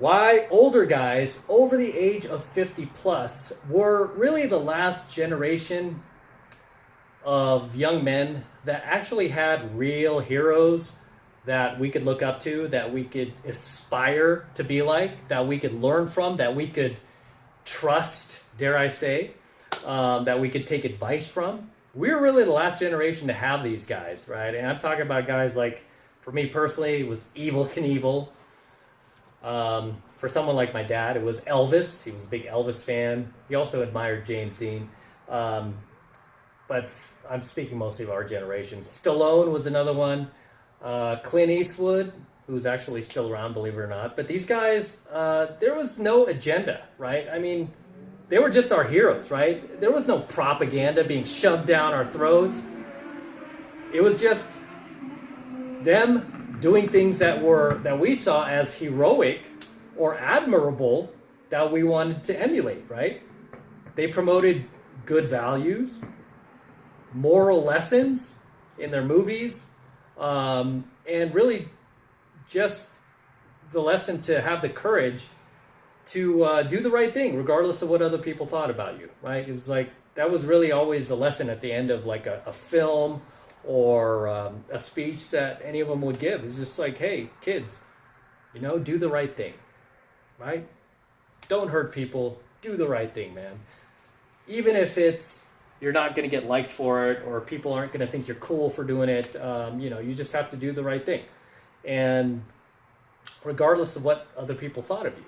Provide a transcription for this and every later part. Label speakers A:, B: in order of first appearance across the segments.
A: why older guys over the age of 50 plus were really the last generation of young men that actually had real heroes that we could look up to, that we could aspire to be like, that we could learn from, that we could trust, dare I say, that we could take advice from. We're really the last generation to have these guys, right? And I'm talking about guys like, for me personally, it was Evil Knievel. For someone like my dad, it was Elvis. He was a big Elvis fan. He also admired James Dean. But I'm speaking mostly of our generation. Stallone was another one. Clint Eastwood, who's actually still around, believe it or not. But these guys, there was no agenda, right? I mean, they were just our heroes, right? There was no propaganda being shoved down our throats. It was just them doing things that we saw as heroic or admirable that we wanted to emulate, right? They promoted good values, moral lessons in their movies, and really just the lesson to have the courage to do the right thing, regardless of what other people thought about you, right? It was like, that was really always the lesson at the end of like a film or a speech that any of them would give. It's just like, hey, kids, do the right thing, right? Don't hurt people. Do the right thing, man. Even if you're not going to get liked for it, or people aren't going to think you're cool for doing it, you just have to do the right thing. And regardless of what other people thought of you,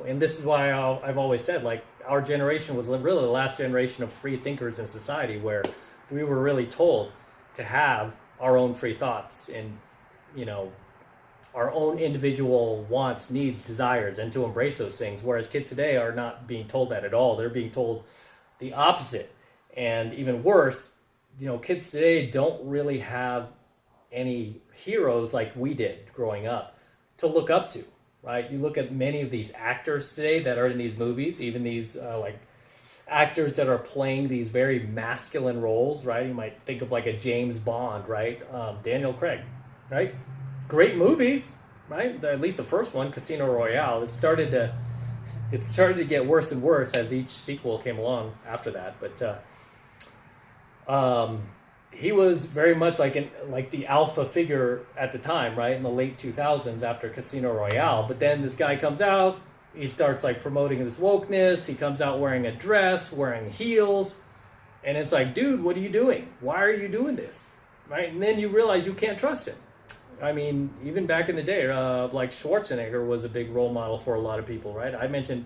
A: and this is why I've always said, like, our generation was really the last generation of free thinkers in society, where we were really told to have our own free thoughts and, our own individual wants, needs, desires, and to embrace those things. Whereas kids today are not being told that at all. They're being told the opposite. And even worse, kids today don't really have any heroes like we did growing up to look up to, right? You look at many of these actors today that are in these movies, even these actors that are playing these very masculine roles, right? You might think of like a James Bond, right? Daniel Craig, right? Great movies, right? At least the first one, Casino Royale. It started to get worse and worse as each sequel came along after that. But he was very much like the alpha figure at the time, right? In the late 2000s after Casino Royale. But then this guy comes out, he starts like promoting this wokeness. He comes out wearing a dress, wearing heels. And it's like, dude, what are you doing? Why are you doing this? Right? And then you realize you can't trust him. I mean, even back in the day, like Schwarzenegger was a big role model for a lot of people, right? I mentioned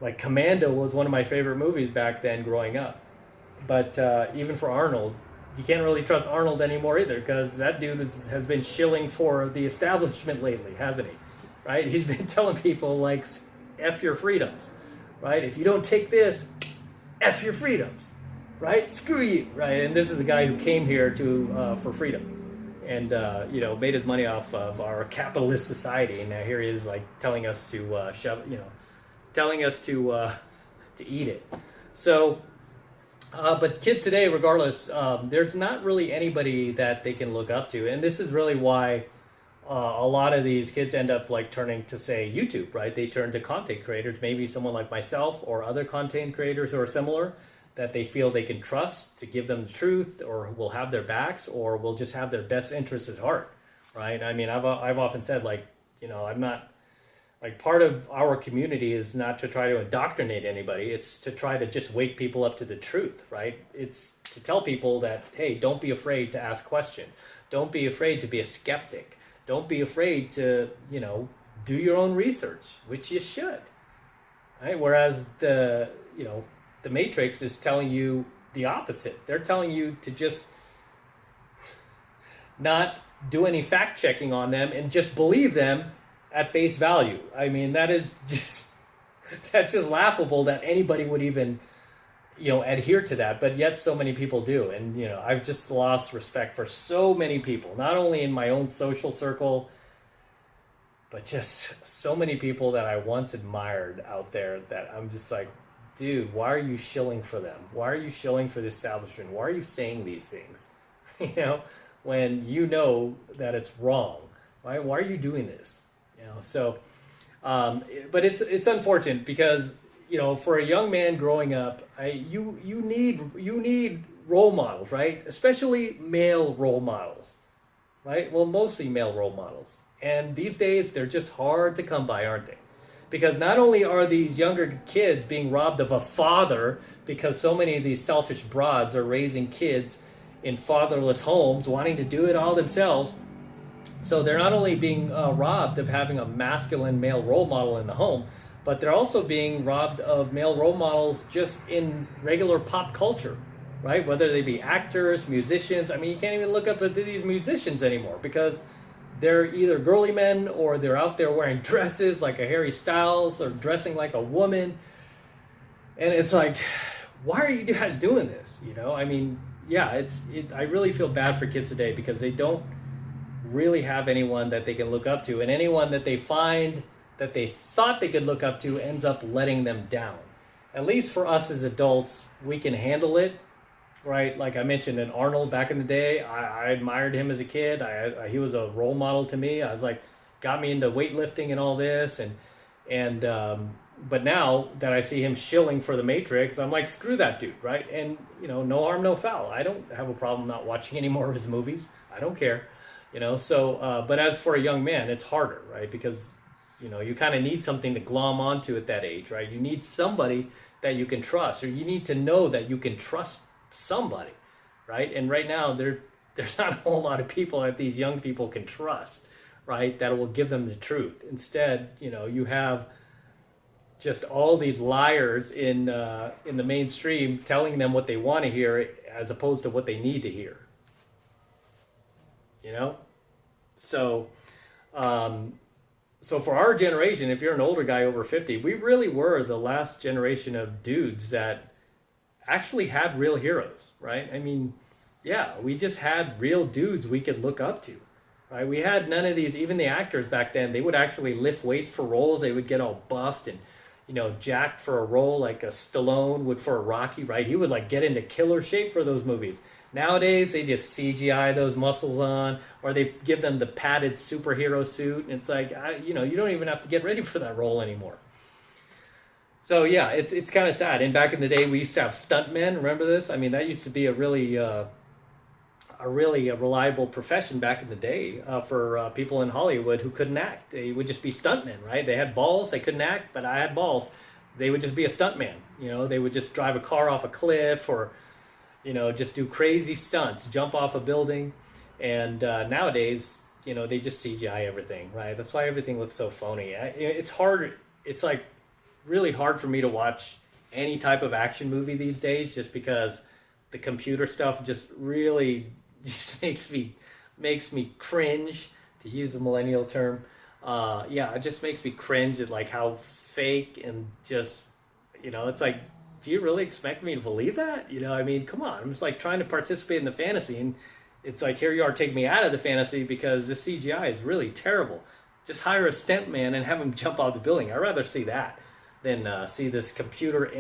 A: like Commando was one of my favorite movies back then growing up. But even for Arnold, you can't really trust Arnold anymore either, because that dude has been shilling for the establishment lately, hasn't he? Right? He's been telling people like, F your freedoms, right? If you don't take this, F your freedoms, right? Screw you, right? And this is the guy who came here for freedom. And made his money off of our capitalist society, and now here he is, like telling us to telling us to eat it. So, but kids today, regardless, there's not really anybody that they can look up to, and this is really why a lot of these kids end up like turning to, say, YouTube, right? They turn to content creators, maybe someone like myself or other content creators who are similar, that they feel they can trust to give them the truth, or will have their backs, or will just have their best interests at heart, right? I mean, I've often said, like, I'm not, like, part of our community is not to try to indoctrinate anybody. It's to try to just wake people up to the truth, right? It's to tell people that, hey, don't be afraid to ask questions. Don't be afraid to be a skeptic. Don't be afraid to, do your own research, which you should, right? Whereas the Matrix is telling you the opposite. They're telling you to just not do any fact checking on them and just believe them at face value. I mean, that's just laughable that anybody would even, adhere to that. But yet so many people do. And, I've just lost respect for so many people, not only in my own social circle, but just so many people that I once admired out there that I'm just like, dude, why are you shilling for them? Why are you shilling for the establishment? Why are you saying these things? When you know that it's wrong. Why are you doing this? So But it's unfortunate because for a young man growing up, you need role models, right? Especially male role models, right? Well, mostly male role models, and these days they're just hard to come by, aren't they? Because not only are these younger kids being robbed of a father because so many of these selfish broads are raising kids in fatherless homes, wanting to do it all themselves. So they're not only being robbed of having a masculine male role model in the home, but they're also being robbed of male role models just in regular pop culture, right? Whether they be actors, musicians. I mean, you can't even look up at these musicians anymore because they're either girly men or they're out there wearing dresses like a Harry Styles or dressing like a woman. And it's like, why are you guys doing this? I mean, yeah, I really feel bad for kids today because they don't really have anyone that they can look up to, and anyone that they find that they thought they could look up to ends up letting them down. At least for us as adults, we can handle it, right? Like I mentioned, in Arnold back in the day, I admired him as a kid. He was a role model to me. I was like, got me into weightlifting and all this, and but now that I see him shilling for the Matrix, I'm like, screw that dude, right? And no harm, no foul. I don't have a problem not watching any more of his movies. I don't care. So but as for a young man, it's harder, right? Because you kind of need something to glom onto at that age, right? You need somebody that you can trust, or you need to know that you can trust somebody, right? And right now there's not a whole lot of people that these young people can trust, right? That will give them the truth. Instead, you have just all these liars in the mainstream telling them what they want to hear as opposed to what they need to hear. So for our generation, if you're an older guy over 50, we really were the last generation of dudes that actually had real heroes, right? I mean, yeah, we just had real dudes we could look up to, right? We had none of these, even the actors back then, they would actually lift weights for roles. They would get all buffed and, jacked for a role, like a Stallone would for a Rocky, right? He would get into killer shape for those movies. Nowadays, they just CGI those muscles on, or they give them the padded superhero suit. And it's like, you don't even have to get ready for that role anymore. So yeah, it's kind of sad. And back in the day, we used to have stuntmen. Remember this? I mean, that used to be a really reliable profession back in the day for people in Hollywood who couldn't act. They would just be stuntmen, right? They had balls, they couldn't act, but I had balls. They would just be a stuntman. They would just drive a car off a cliff or just do crazy stunts, jump off a building. And nowadays, they just CGI everything, right? That's why everything looks so phony. It's hard. It's really hard for me to watch any type of action movie these days just because the computer stuff just really just makes me cringe, to use a millennial term. It just makes me cringe at how fake and just, it's like, do you really expect me to believe that? I mean, come on. I'm just trying to participate in the fantasy, and it's like, here you are taking me out of the fantasy because this CGI is really terrible. Just hire a stuntman and have him jump off the building. I'd rather see that than see this computer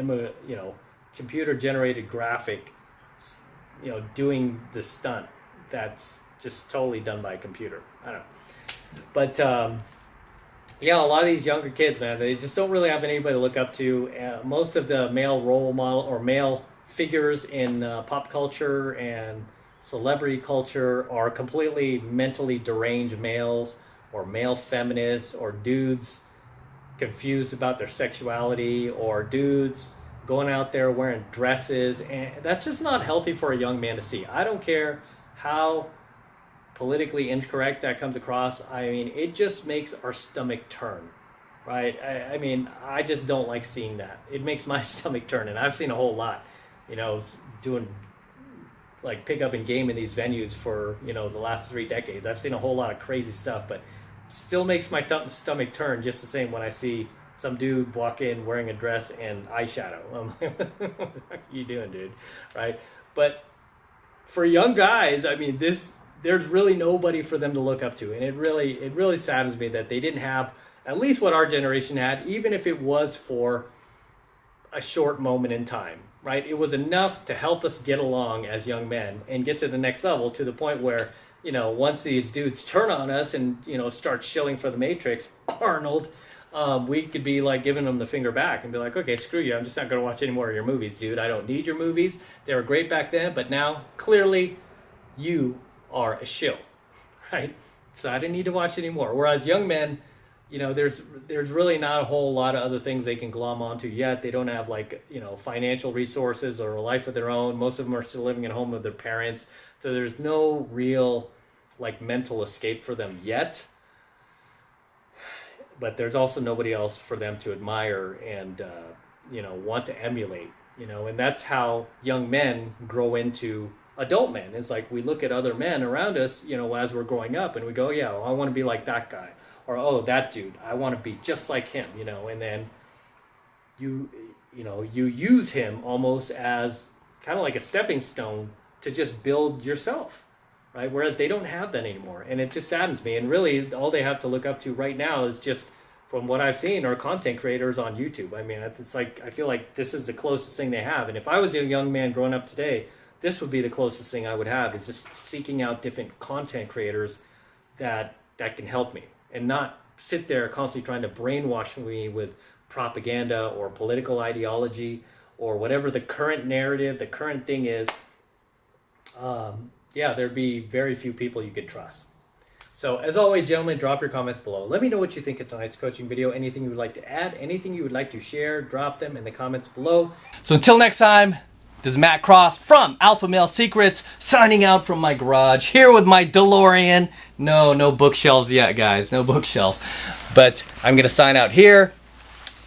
A: generated graphic, doing the stunt that's just totally done by a computer. I don't know. But a lot of these younger kids, man, they just don't really have anybody to look up to. Most of the male role model or male figures in pop culture and celebrity culture are completely mentally deranged males or male feminists or dudes confused about their sexuality or dudes going out there wearing dresses. And that's just not healthy for a young man to see. I don't care how politically incorrect that comes across. I mean, it just makes our stomach turn, right? I mean, I just don't like seeing that. It makes my stomach turn, and I've seen a whole lot, doing pickup and game in these venues for, the last 3 decades. I've seen a whole lot of crazy stuff, but still makes my stomach turn just the same when I see some dude walk in wearing a dress and eyeshadow. I'm like, what are you doing, dude? Right? But for young guys, I mean, there's really nobody for them to look up to. And it really saddens me that they didn't have at least what our generation had, even if it was for a short moment in time, right? It was enough to help us get along as young men and get to the next level, to the point where, once these dudes turn on us and, start shilling for the Matrix, Arnold, we could be like giving them the finger back and be like, okay, screw you. I'm just not going to watch any more of your movies, dude. I don't need your movies. They were great back then, but now clearly you are a shill, right? So I didn't need to watch anymore. Whereas young men, you know, there's really not a whole lot of other things they can glom onto yet. They don't have like, you know, financial resources or a life of their own. Most of them are still living at home with their parents. So there's no real like mental escape for them yet. But there's also nobody else for them to admire and, you know, want to emulate, you know, and that's how young men grow into adult men. It's like we look at other men around us, you know, as we're growing up and we go, yeah, well, I want to be like that guy. Or, oh, that dude, I want to be just like him, you know, and then you use him almost as kind of like a stepping stone to just build yourself, right? Whereas they don't have that anymore. And it just saddens me. And really, all they have to look up to right now is just, from what I've seen, are content creators on YouTube. I mean, it's like, I feel like this is the closest thing they have. And if I was a young man growing up today, this would be the closest thing I would have, is just seeking out different content creators that can help me. And not sit there constantly trying to brainwash me with propaganda or political ideology or whatever the current narrative, the current thing is. Yeah, there'd be very few people you could trust. So as always, gentlemen, drop your comments below. Let me know what you think of tonight's coaching video. Anything you would like to add, anything you would like to share, drop them in the comments below. So until next time, this is Matt Cross from Alpha Male Secrets, signing out from my garage, here with my DeLorean. No bookshelves yet, guys. No bookshelves. But I'm going to sign out here.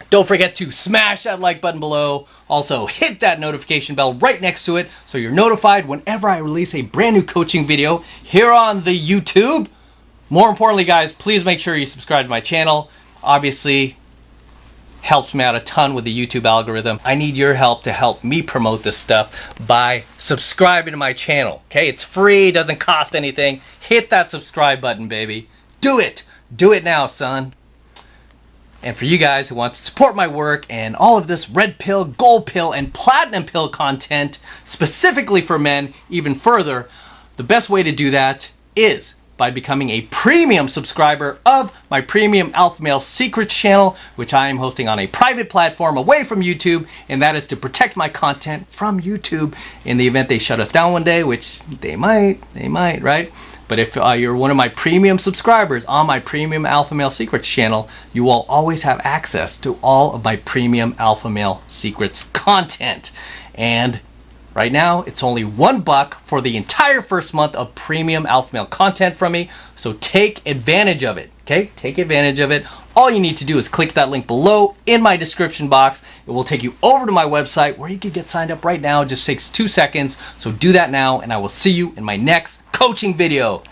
A: Don't forget to smash that like button below. Also, hit that notification bell right next to it so you're notified whenever I release a brand new coaching video here on the YouTube. More importantly, guys, please make sure you subscribe to my channel. Obviously, helps me out a ton with the YouTube algorithm. I need your help to help me promote this stuff by subscribing to my channel. Okay, it's free, doesn't cost anything. Hit that subscribe button, baby. Do it. Do it now, son. And for you guys who want to support my work and all of this red pill, gold pill, and platinum pill content specifically for men even further, the best way to do that is by becoming a premium subscriber of my premium Alpha Male Secrets channel, which I am hosting on a private platform away from YouTube, and that is to protect my content from YouTube in the event they shut us down one day, which they might, right? But if you're one of my premium subscribers on my premium Alpha Male Secrets channel, you will always have access to all of my premium Alpha Male Secrets content. And right now, it's only $1 for the entire first month of premium Alpha Male content from me. So take advantage of it, okay? Take advantage of it. All you need to do is click that link below in my description box. It will take you over to my website where you can get signed up right now. It just takes 2 seconds. So do that now, and I will see you in my next coaching video.